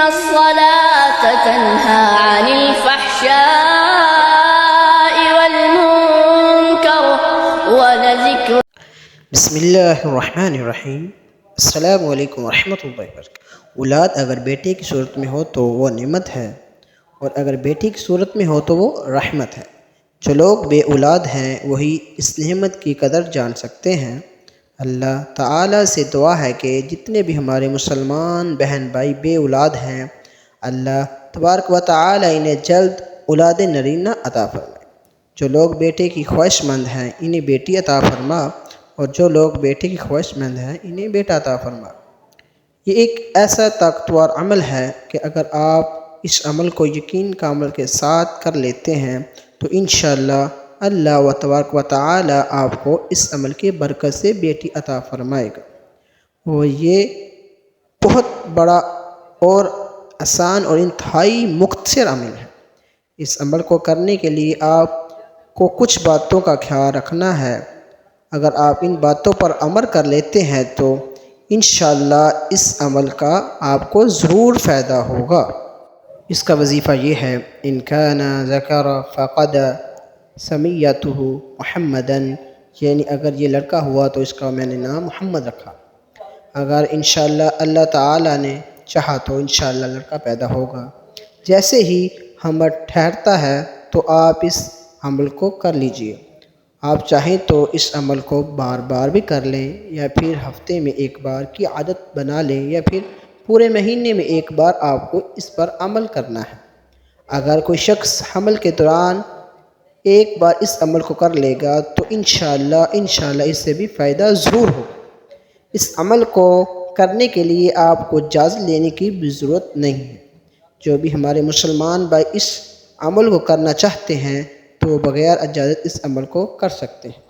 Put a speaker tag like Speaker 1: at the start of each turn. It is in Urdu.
Speaker 1: الصلاة تنهى عن الفحشاء والمنكر ولذكر
Speaker 2: بسم اللہ الرحمن الرحیم۔ السلام علیکم ورحمۃ اللہ وبرکاتہ۔ اولاد اگر بیٹے کی صورت میں ہو تو وہ نعمت ہے، اور اگر بیٹی کی صورت میں ہو تو وہ رحمت ہے۔ جو لوگ بے اولاد ہیں وہی اس نعمت کی قدر جان سکتے ہیں۔ اللہ تعالیٰ سے دعا ہے کہ جتنے بھی ہمارے مسلمان بہن بھائی بے اولاد ہیں، اللہ تبارک و تعالیٰ انہیں جلد اولاد نرینہ عطا فرمائے۔ جو لوگ بیٹے کی خواہش مند ہیں انہیں بیٹی عطا فرما، اور جو لوگ بیٹے کی خواہش مند ہیں انہیں بیٹا عطا فرما۔ یہ ایک ایسا طاقتور عمل ہے کہ اگر آپ اس عمل کو یقین کا عمل کے ساتھ کر لیتے ہیں تو انشاءاللہ اللہ تبارک و تعالی آپ کو اس عمل کی برکت سے بیٹی عطا فرمائے گا۔ وہ یہ بہت بڑا اور آسان اور انتہائی مختصر عمل ہے۔ اس عمل کو کرنے کے لیے آپ کو کچھ باتوں کا خیال رکھنا ہے۔ اگر آپ ان باتوں پر عمل کر لیتے ہیں تو انشاءاللہ اس عمل کا آپ کو ضرور فائدہ ہوگا۔ اس کا وظیفہ یہ ہے: ان کان ذکر فقد سمیتہ محمدً، یعنی اگر یہ لڑکا ہوا تو اس کا میں نے نام محمد رکھا۔ اگر انشاءاللہ اللہ تعالیٰ نے چاہا تو انشاءاللہ لڑکا پیدا ہوگا۔ جیسے ہی حمل ٹھہرتا ہے تو آپ اس عمل کو کر لیجئے۔ آپ چاہیں تو اس عمل کو بار بار بھی کر لیں، یا پھر ہفتے میں ایک بار کی عادت بنا لیں، یا پھر پورے مہینے میں ایک بار آپ کو اس پر عمل کرنا ہے۔ اگر کوئی شخص حمل کے دوران ایک بار اس عمل کو کر لے گا تو انشاءاللہ اس سے بھی فائدہ ضرور ہوگا۔ اس عمل کو کرنے کے لیے آپ کو اجازت لینے کی بھی ضرورت نہیں ہے۔ جو بھی ہمارے مسلمان بھائی اس عمل کو کرنا چاہتے ہیں تو وہ بغیر اجازت اس عمل کو کر سکتے ہیں۔